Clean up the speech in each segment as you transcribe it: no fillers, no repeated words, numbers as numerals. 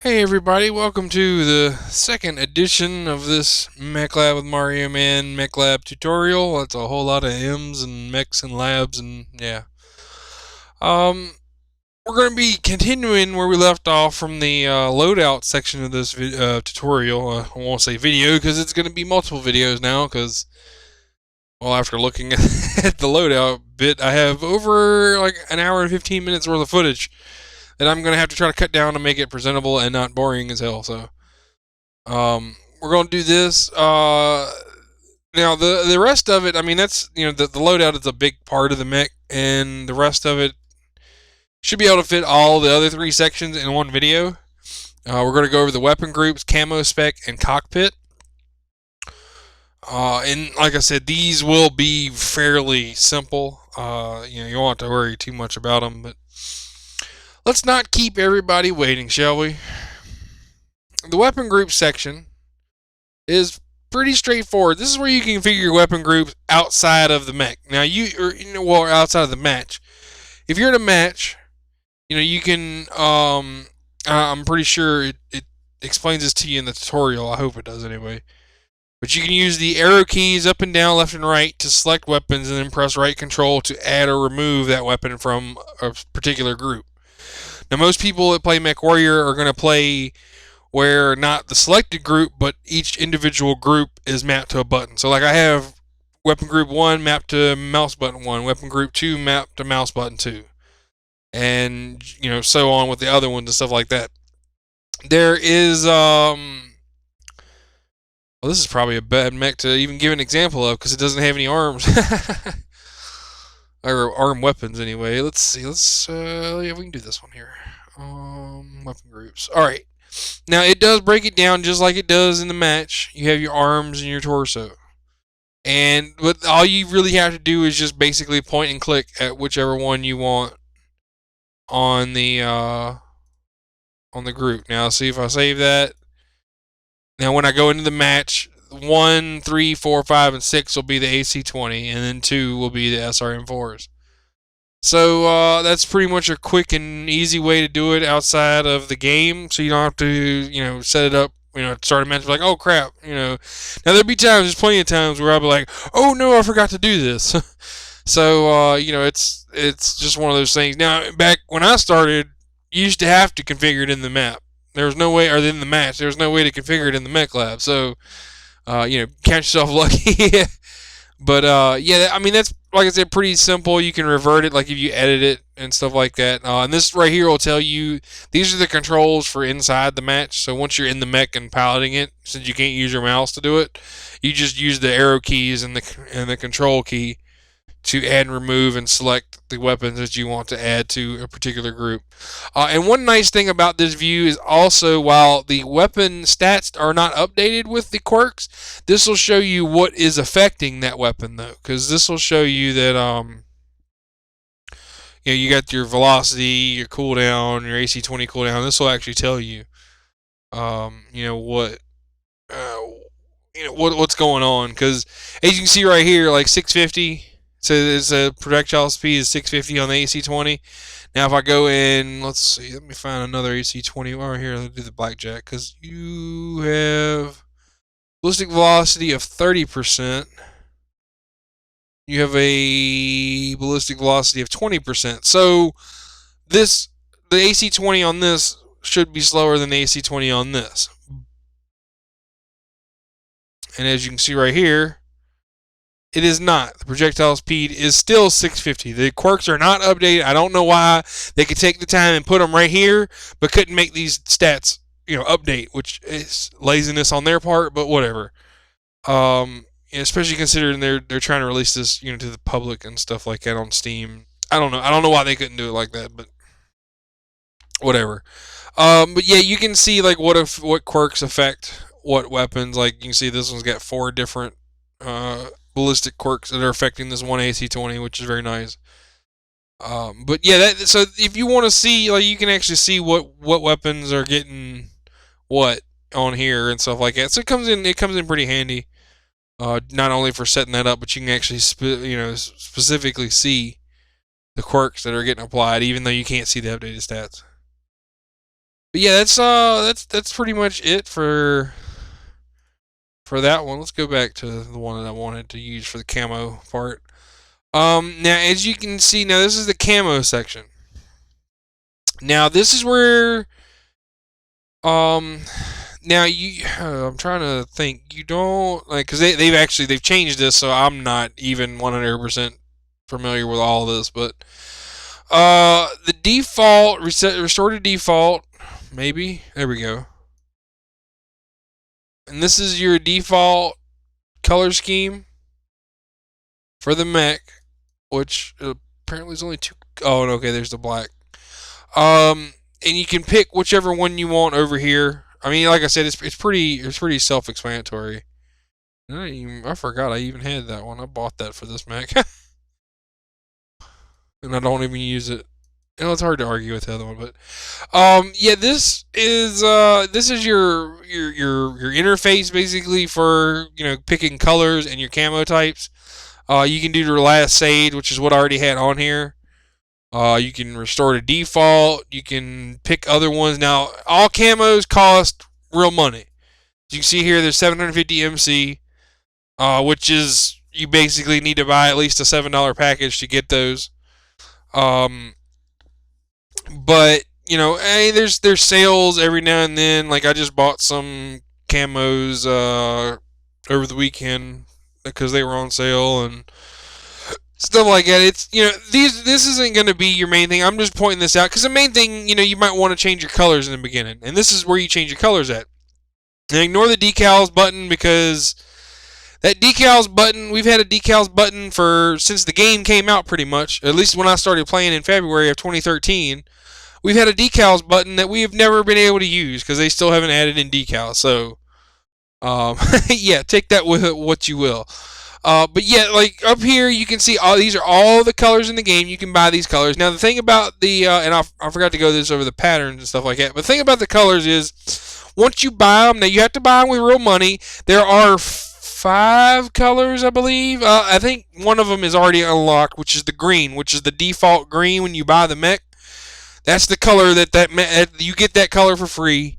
Hey everybody, welcome to the second edition of this MechLab with marioman MechLab tutorial. That's a whole lot of M's and mechs and labs and yeah. Um, we're going to be continuing where we left off from the loadout section of this tutorial. I won't say video because it's going to be multiple videos now because, well, after looking at the loadout bit, I have over like an hour and 15 minutes worth of footage that I'm going to have to try to cut down to make it presentable and not boring as hell, so... we're going to do this. Now the rest of it, I mean, that's the loadout is a big part of the mech, and the rest of it should be able to fit all the other three sections in one video. We're going to go over the weapon groups, Camo Spec, and Cockpit. And like I said, these will be fairly simple. You won't have to worry too much about them, but let's not keep everybody waiting, shall we? The weapon group section is pretty straightforward. This is where you can configure your weapon groups outside of the mech. Now outside of the match. If you're in a match, you can. I'm pretty sure it explains this to you in the tutorial. I hope it does anyway. But you can use the arrow keys up and down, left and right to select weapons, and then press right control to add or remove that weapon from a particular group. Now, most people that play MechWarrior are going to play where not the selected group, but each individual group is mapped to a button. So like I have weapon group 1 mapped to mouse button 1, weapon group 2 mapped to mouse button 2. And, so on with the other ones and stuff like that. There is, well, this is probably a bad mech to even give an example of because it doesn't have any arms. Or arm weapons anyway. Let's see, yeah, we can do this one here. Weapon groups. Alright. Now, it does break it down just like it does in the match. You have your arms and your torso. But all you really have to do is just basically point and click at whichever one you want on the group. Now, see if I save that. Now, when I go into the match, 1, 3, 4, 5, and 6 will be the AC-20, and then 2 will be the SRM-4s. So that's pretty much a quick and easy way to do it outside of the game, so you don't have to, set it up, start a match like, oh crap, Now there'll be times, there's plenty of times where I'll be like, oh no, I forgot to do this. So it's just one of those things. Now back when I started, you used to have to configure it in the map. There was no way, or in the match, there was no way to configure it in the MechLab. So count yourself lucky. But yeah, I mean that's like I said, pretty simple. You can revert it, like if you edit it and stuff like that. And this right here will tell you these are the controls for inside the match. So once you're in the mech and piloting it, since you can't use your mouse to do it, you just use the arrow keys and the control key to add and remove and select the weapons that you want to add to a particular group. And one nice thing about this view is also, while the weapon stats are not updated with the quirks, this will show you what is affecting that weapon, though, because this will show you that you got your velocity, your cooldown, your AC-20 cooldown. This will actually tell you what what's going on, because as you can see right here, like 650. So it's a projectile speed is 650 on the AC-20. Now if I go in, let's see, let me find another AC-20 right here. Let's do the blackjack, because you have ballistic velocity of 30%. You have a ballistic velocity of 20%. So the AC-20 on this should be slower than the AC-20 on this. And as you can see right here, it is not. The projectile speed is still 650. The quirks are not updated. I don't know why they could take the time and put them right here, but couldn't make these stats, update, which is laziness on their part, but whatever. Especially considering they're trying to release this, to the public and stuff like that on Steam. I don't know why they couldn't do it like that, but whatever. But yeah, you can see like what quirks affect what weapons. Like you can see this one's got 4 different ballistic quirks that are affecting this one AC-20, which is very nice. But yeah, so if you want to see, like, you can actually see what weapons are getting what on here and stuff like that. So it comes in pretty handy. Not only for setting that up, but you can actually specifically see the quirks that are getting applied, even though you can't see the updated stats. But yeah, that's pretty much it for that one. Let's go back to the one that I wanted to use for the camo part. Now as you can see, now this is the camo section. Now this is where um now I'm trying to think. You don't like because they've changed this, so I'm not even 100% familiar with all of this. But the default restore to default, maybe there we go. And this is your default color scheme for the mech, which apparently is only two. Oh, okay, there's the black. And you can pick whichever one you want over here. I mean, like I said, it's pretty self-explanatory. I forgot I even had that one. I bought that for this mech, and I don't even use it. You know, it's hard to argue with the other one, but yeah, this is your interface basically for picking colors and your camo types. You can do your last save, which is what I already had on here. You can restore to default. You can pick other ones. Now, all camos cost real money. As you can see here, there's 750 MC, which is you basically need to buy at least a $7 package to get those. But hey, there's sales every now and then. Like I just bought some camos over the weekend because they were on sale and stuff like that. It's this isn't going to be your main thing. I'm just pointing this out because the main thing you might want to change your colors in the beginning, and this is where you change your colors at. And ignore the decals button because that decals button, we've had a decals button since the game came out pretty much. At least when I started playing in February of 2013, we've had a decals button that we have never been able to use because they still haven't added in decals. So, yeah, take that with what you will. But yeah, like up here, you can see these are all the colors in the game. You can buy these colors. Now, the thing about and I forgot to go this over the patterns and stuff like that. But the thing about the colors is, once you buy them, now you have to buy them with real money. There are 5 colors, I believe. I think one of them is already unlocked, which is the green, which is the default green when you buy the mech. That's the color that you get that color for free.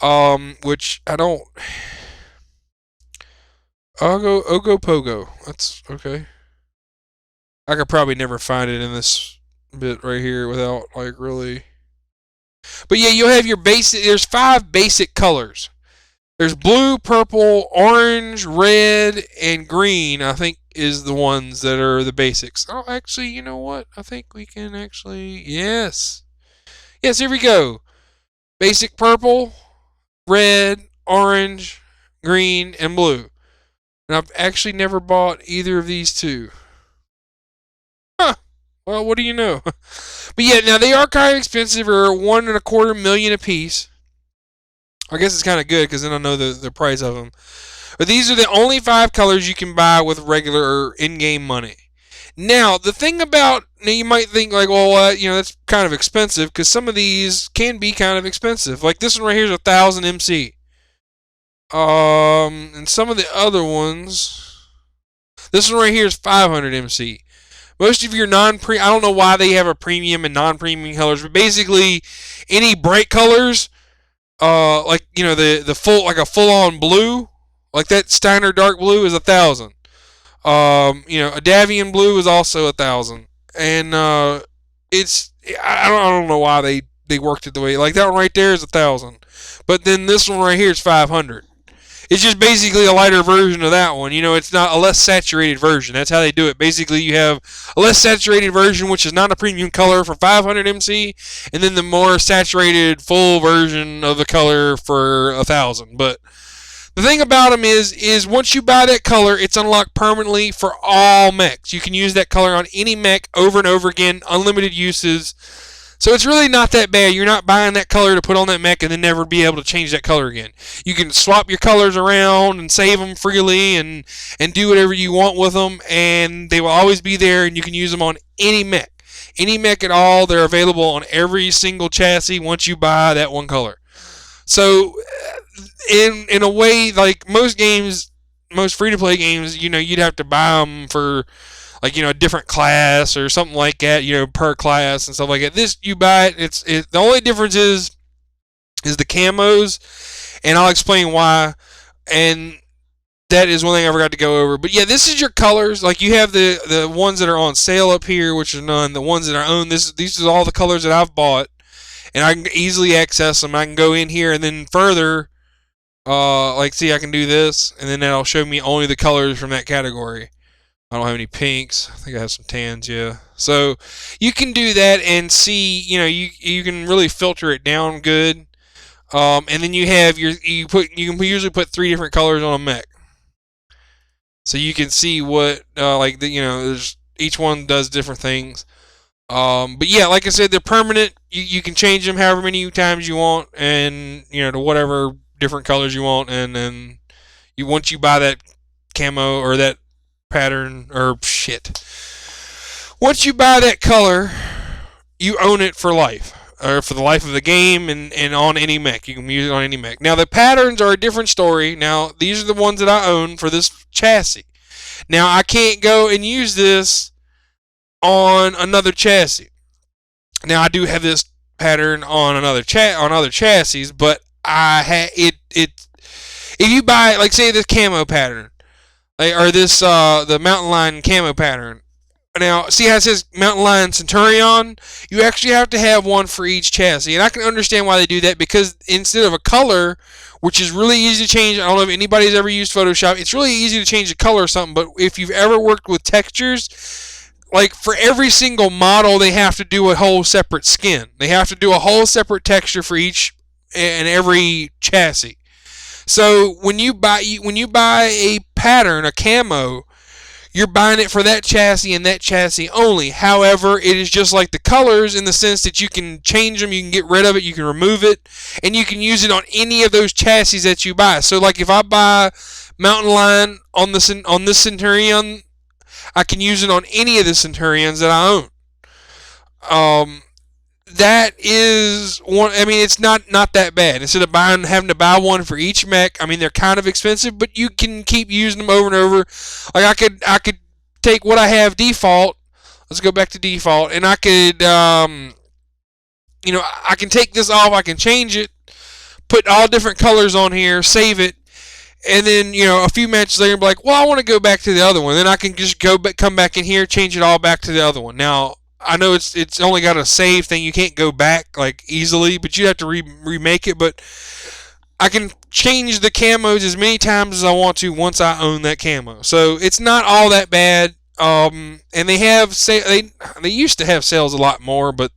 Which I don't. Ogo Pogo. That's okay. I could probably never find it in this bit right here without like really. But yeah, you'll have your basic. There's 5 basic colors. There's blue, purple, orange, red, and green. I think is the ones that are the basics. Oh, actually, you know what? I think we can actually. Yes. Yes, here we go. Basic purple, red, orange, green, and blue. And I've actually never bought either of these two. Huh. Well, what do you know? But yeah, now they are kind of expensive. They're $1.25 million a piece. I guess it's kind of good because then I know the price of them. But these are the only 5 colors you can buy with regular in-game money. Now, the thing about, now you might think like, well, that's kind of expensive because some of these can be kind of expensive. Like this one right here is 1,000 MC. And some of the other ones, this one right here is 500 MC. Most of your I don't know why they have a premium and non-premium colors, but basically any bright colors, like the full, like a full-on blue, like that Steiner dark blue is 1,000. A Davian blue is also 1,000, and it's I don't know why they worked it the way, like that one right there is 1,000, but then this one right here is 500. It's just basically a lighter version of that one. It's not a less saturated version. That's how they do it. Basically, you have a less saturated version, which is not a premium color for 500 MC, and then the more saturated full version of the color for 1,000. But the thing about them is once you buy that color, it's unlocked permanently for all mechs. You can use that color on any mech over and over again, unlimited uses. So it's really not that bad. You're not buying that color to put on that mech and then never be able to change that color again. You can swap your colors around and save them freely and do whatever you want with them, and they will always be there, and you can use them on any mech. Any mech at all, they're available on every single chassis once you buy that one color. So in a way, like most games, most free-to-play games, you'd have to buy them for like a different class or something like that, per class and stuff like that. This you buy it. The only difference is is the camos, and I'll explain why. And that is one thing I forgot to go over. But yeah, this is your colors. Like you have the ones that are on sale up here, which are none. The ones that are owned, these are all the colors that I've bought, and I can easily access them. I can go in here and then further, like see, I can do this, and then that'll show me only the colors from that category. I don't have any pinks. I think I have some tans, yeah. So you can do that and see, you can really filter it down good. And then you have you can usually put 3 different colors on a mech. So you can see what there's each one does different things. But yeah, like I said, they're permanent. You can change them however many times you want, and to whatever different colors you want. And then once you buy that camo or that pattern or shit, once you buy that color, you own it for life. Or for the life of the game, and on any mech. You can use it on any mech. Now, the patterns are a different story. Now, these are the ones that I own for this chassis. Now, I can't go and use this on another chassis. Now, I do have this pattern on other chassis, but if you buy, like, say, this camo pattern, or this, the Mountain Lion camo pattern. Now, see how it says Mountain Lion Centurion? You actually have to have one for each chassis. And I can understand why they do that, because instead of a color, which is really easy to change, I don't know if anybody's ever used Photoshop, it's really easy to change the color or something, but if you've ever worked with textures, like for every single model, they have to do a whole separate skin. They have to do a whole separate texture for each and every chassis. So when you buy a pattern, a camo, you're buying it for that chassis and that chassis only. However, it is just like the colors in the sense that you can change them, you can get rid of it, you can remove it, and you can use it on any of those chassis that you buy. So, like if I buy Mountain Lion on this Centurion, I can use it on any of the Centurions that I own. That is one. I mean, it's not that bad. Instead of having to buy one for each mech, I mean, they're kind of expensive, but you can keep using them over and over. Like I could take what I have default. Let's go back to default, and I could, I can take this off. I can change it, put all different colors on here, save it, and then a few matches later, be like, well, I want to go back to the other one. Then I can just come back in here, change it all back to the other one. Now, I know it's only got a save thing. You can't go back like easily, but you have to remake it. But I can change the camos as many times as I want to once I own that camo. So it's not all that bad. And they have they used to have sales a lot more, but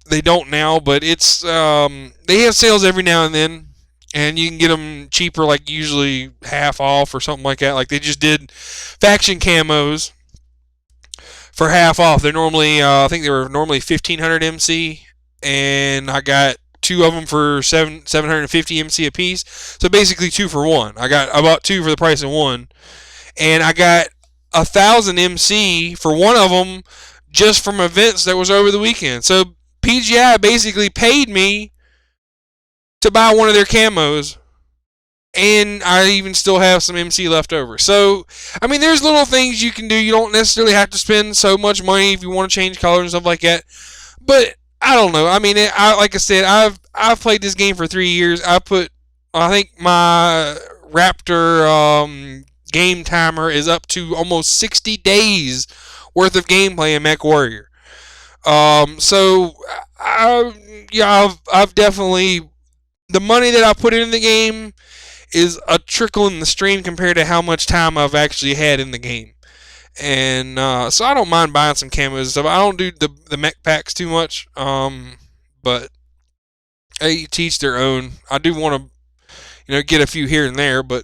they don't now. But it's they have sales every now and then, and you can get them cheaper, like usually half off or something like that. Like they just did faction camos for half off. They're normally, I think they were normally 1,500 MC, and I got 2 of them for 750 MC a piece. So basically 2 for 1. I bought 2 for the price of 1, and I got 1,000 MC for one of them just from events that was over the weekend. So PGI basically paid me to buy one of their camos, and I even still have some MC left over. So, I mean, there's little things you can do. You don't necessarily have to spend so much money if you want to change colors and stuff like that. But I don't know. I mean, like I said, I've played this game for 3 years. I think my Raptor game timer is up to almost 60 days worth of gameplay in MechWarrior. So I've definitely, the money that I put into the game is a trickle in the stream compared to how much time I've actually had in the game. And so I don't mind buying some camos and stuff. I don't do the mech packs too much, but they teach their own. I do want to, get a few here and there, but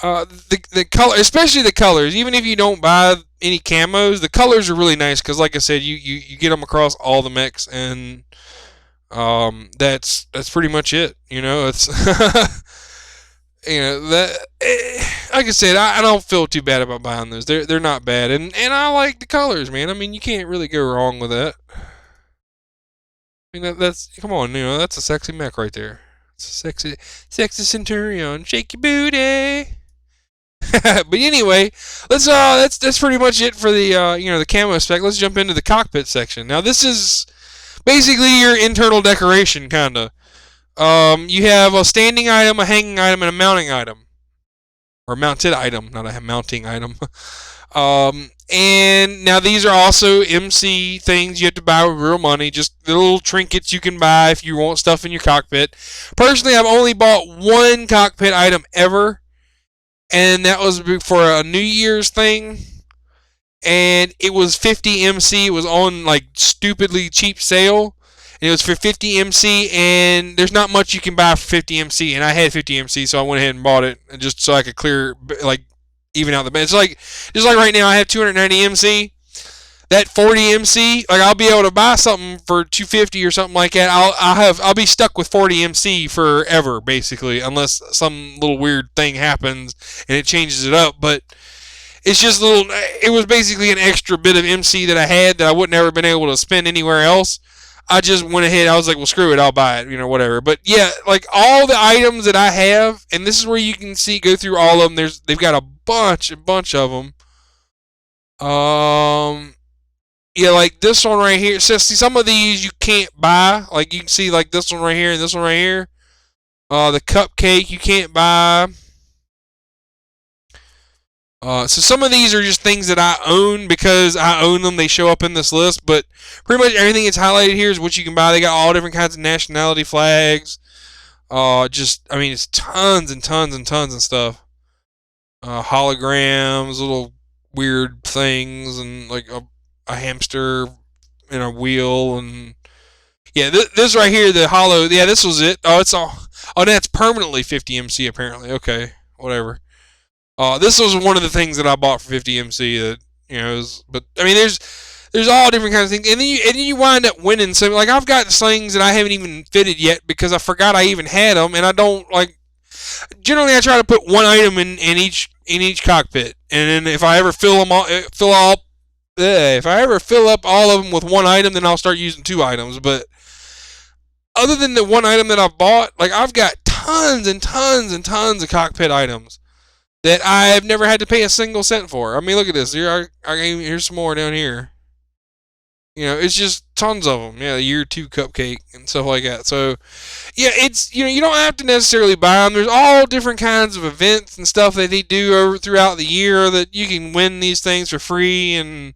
the color, especially the colors, even if you don't buy any camos, the colors are really nice because, like I said, you get them across all the mechs, and that's pretty much it. It's that, like I said, I don't feel too bad about buying those. They're not bad, and I like the colors, man. I mean, you can't really go wrong with that. I mean, that's, come on, that's a sexy mech right there. It's a sexy Centurion. Shake your booty. But anyway, that's pretty much it for the the camo spec. Let's jump into the cockpit section. Now, this is basically your internal decoration, kinda. You have a standing item, a hanging item, and a mounting item. Or mounted item, not a mounting item. And now these are also MC things you have to buy with real money, just little trinkets you can buy if you want stuff in your cockpit. Personally, I've only bought one cockpit item ever, and that was for a New Year's thing. And it was 50 MC. It was on like stupidly cheap sale. And it was for 50 MC, and there's not much you can buy for 50 MC. And I had 50 MC, so I went ahead and bought it, just so I could clear, like, even out the bed. It's like, just like right now, I have 290 MC. That 40 MC, like, I'll be able to buy something for 250 or something like that. I'll be stuck with 40 MC forever, basically, unless some little weird thing happens and it changes it up. But it's just it was basically an extra bit of MC that I had that I wouldn't ever been able to spend anywhere else. I just went ahead, I was like, well, screw it, I'll buy it, whatever. But yeah, like all the items that I have, and this is where you can go through all of them. They've got a bunch of them. Yeah, like this one right here. So see, some of these you can't buy. Like you can see, like this one right here and this one right here. The cupcake you can't buy. So some of these are just things that I own because I own them. They show up in this list, but pretty much everything that's highlighted here is what you can buy. They got all different kinds of nationality flags. It's tons and tons and tons of stuff. Holograms, little weird things, and like a hamster and a wheel, and yeah, this right here, the hollow. Yeah, this was it. Oh, it's all. Oh, that's permanently 50 MC apparently. Okay, whatever. This was one of the things that I bought for 50 MC that, but I mean, there's all different kinds of things, and then you wind up winning. So like I've got slings that I haven't even fitted yet because I forgot I even had them, and I don't like. Generally, I try to put one item in each cockpit, and then if I ever if I ever fill up all of them with one item, then I'll start using two items. But other than the one item that I've bought, like I've got tons and tons and tons of cockpit items that I've never had to pay a single cent for. I mean, look at this. Here's some more down here. It's just tons of them. Yeah, year 2 cupcake and stuff like that. So, yeah, it's, you don't have to necessarily buy them. There's all different kinds of events and stuff that they do throughout the year that you can win these things for free. And,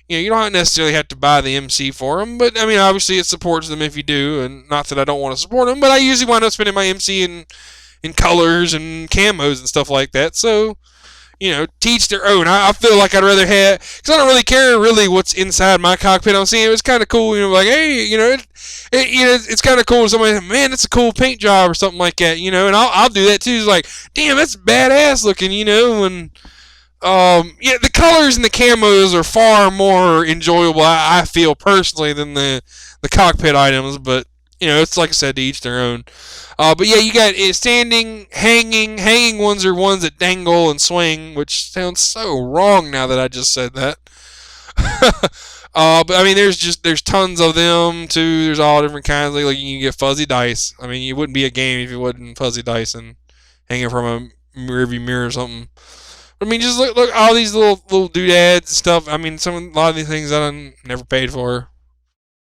you don't necessarily have to buy the MC for them. But, I mean, obviously it supports them if you do. And not that I don't want to support them, but I usually wind up spending my MC in colors and camos and stuff like that. So, teach their own. I feel like I'd rather have, because I don't really care really what's inside my cockpit. I'm seeing it's kind of cool, like, hey, it's kind of cool. Somebody, man, that's a cool paint job or something like that, and I'll do that too. It's like, damn, that's badass looking, and yeah, the colors and the camos are far more enjoyable, I feel personally, than the cockpit items. But it's like I said, to each their own. But yeah, you got standing, hanging. Hanging ones are ones that dangle and swing, which sounds so wrong now that I just said that. But I mean, there's tons of them too. There's all different kinds. Like you can get fuzzy dice. I mean, it wouldn't be a game if it wasn't fuzzy dice and hanging from a rearview mirror or something. I mean, just look all these little doodads and stuff. I mean, a lot of these things I never paid for.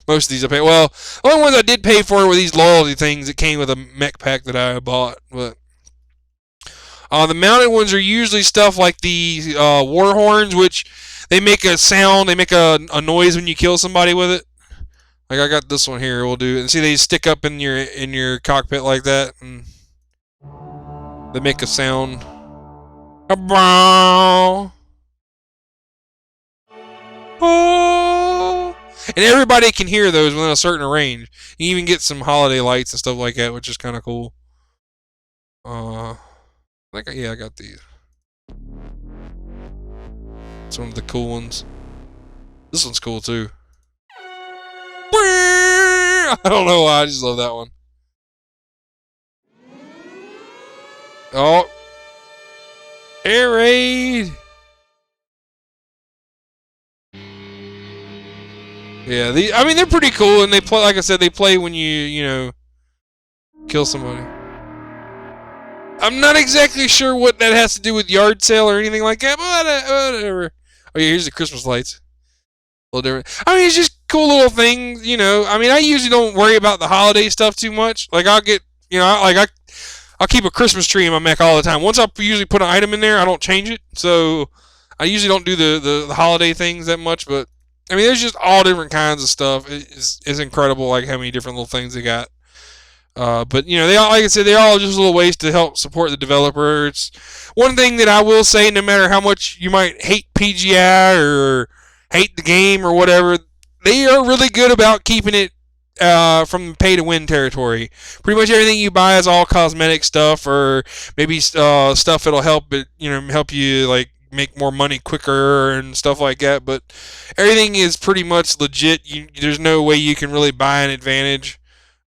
Most of these I paid. Well, the only ones I did pay for were these loyalty things that came with a mech pack that I bought. But the mounted ones are usually stuff like the war horns, which they make a sound. They make a noise when you kill somebody with it. Like I got this one here. We'll do it. And see, they stick up in your cockpit like that, and they make a sound. Oh. And everybody can hear those within a certain range. You even get some holiday lights and stuff like that, which is kind of cool. I got these. It's one of the cool ones. This one's cool too. I don't know why, I just love that one. Oh. Air raid. Yeah, they're pretty cool, and they play, like I said, they play when you kill somebody. I'm not exactly sure what that has to do with yard sale or anything like that, but whatever. Oh yeah, here's the Christmas lights. A little different. I mean, it's just cool little things, you know. I mean, I usually don't worry about the holiday stuff too much. Like I'll get, you know, I'll keep a Christmas tree in my mech all the time. Once I usually put an item in there, I don't change it. So I usually don't do the holiday things that much. But I mean, there's just all different kinds of stuff. It's incredible, like how many different little things they got. But you know, they all, like I said, they're all just little ways to help support the developer. It's one thing that I will say, no matter how much you might hate PGI or hate the game or whatever, they are really good about keeping it from pay to win territory. Pretty much everything you buy is all cosmetic stuff, or maybe stuff that'll help it, you know, help you like make more money quicker and stuff like that. But everything is pretty much legit. There's no way you can really buy an advantage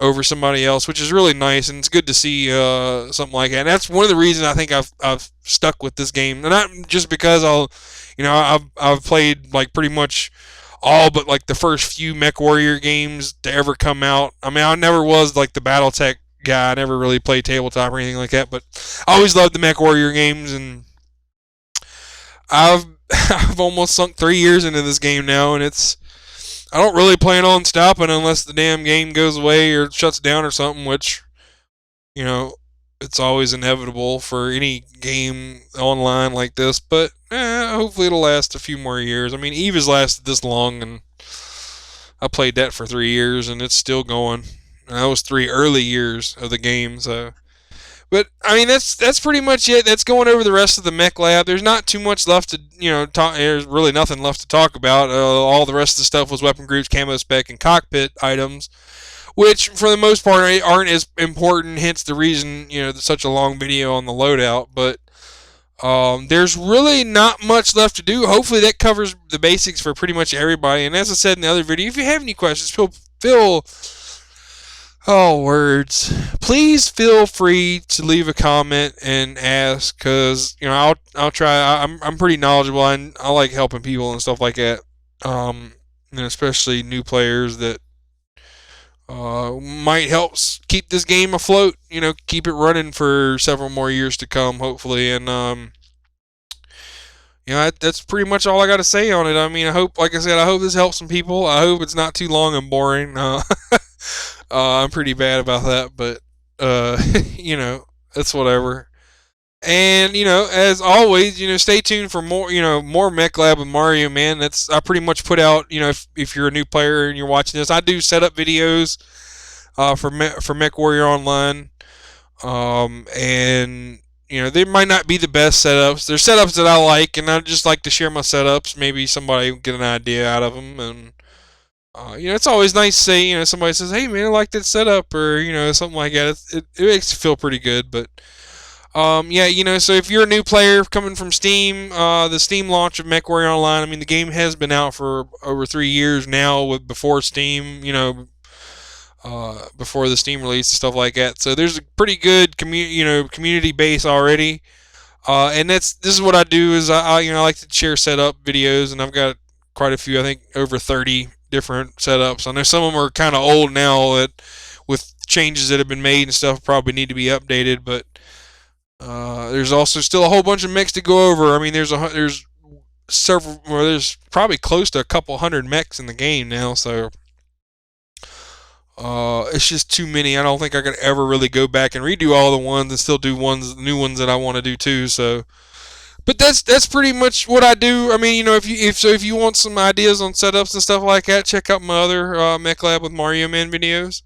over somebody else, which is really nice, and it's good to see something like that. And that's one of the reasons I think I've stuck with this game, and not just because I've played like pretty much all but like the first few MechWarrior games to ever come out. I mean, I never was like the BattleTech guy. I never really played tabletop or anything like that, but I always loved the MechWarrior games, and I've I've almost sunk 3 years into this game now, and I don't really plan on stopping unless the damn game goes away or shuts down or something, which, you know, it's always inevitable for any game online like this. But hopefully it'll last a few more years. I mean, Eve has lasted this long, and I played that for 3 years, and it's still going. And that was 3 early years of the game, so. But I mean, that's pretty much it. That's going over the rest of the MechLab. There's not too much left to, you know, talk. There's really nothing left to talk about. All the rest of the stuff was weapon groups, Camo Spec, and Cockpit items, which for the most part aren't as important. Hence the reason, you know, there's such a long video on the loadout. But there's really not much left to do. Hopefully that covers the basics for pretty much everybody. And as I said in the other video, if you have any questions, feel oh, words. Please feel free to leave a comment and ask, because, you know, I'll try. I'm pretty knowledgeable, and I like helping people and stuff like that. And especially new players that might help keep this game afloat. You know, keep it running for several more years to come, hopefully. And you know, that's pretty much all I got to say on it. I mean, I hope, like I said, I hope this helps some people. I hope it's not too long and boring. I'm pretty bad about that, but you know, it's whatever. And you know, as always, you know, stay tuned for more, you know, more MechLab with Mario Man. That's I pretty much put out. You know, if you're a new player and you're watching this, I do setup videos for MechWarrior Online, and you know, they might not be the best setups. They're setups that I like, and I just like to share my setups. Maybe somebody will get an idea out of them, and you know, it's always nice to say, you know, somebody says, "Hey, man, I like that setup," or you know, something like that. It makes you feel pretty good. But yeah, you know, so if you're a new player coming from Steam, the Steam launch of MechWarrior Online, I mean, the game has been out for over 3 years now, before Steam, you know, before the Steam release and stuff like that. So there's a pretty good community base already. And this is what I do is I you know, I like to share setup videos, and I've got quite a few. I think over 30 different setups. I know some of them are kind of old now, that with changes that have been made and stuff probably need to be updated. But there's also still a whole bunch of mechs to go over. I mean, there's several. Well, there's probably close to a couple hundred mechs in the game now. So it's just too many. I don't think I could ever really go back and redo all the ones and still do new ones that I want to do too. So, but that's pretty much what I do. I mean, you know, if you want some ideas on setups and stuff like that, check out my other MechLab with Mario Man videos.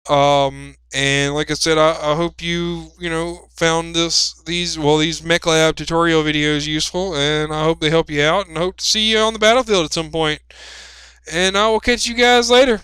And like I said, I hope you know, found these MechLab tutorial videos useful, and I hope they help you out, and hope to see you on the battlefield at some point. And I will catch you guys later.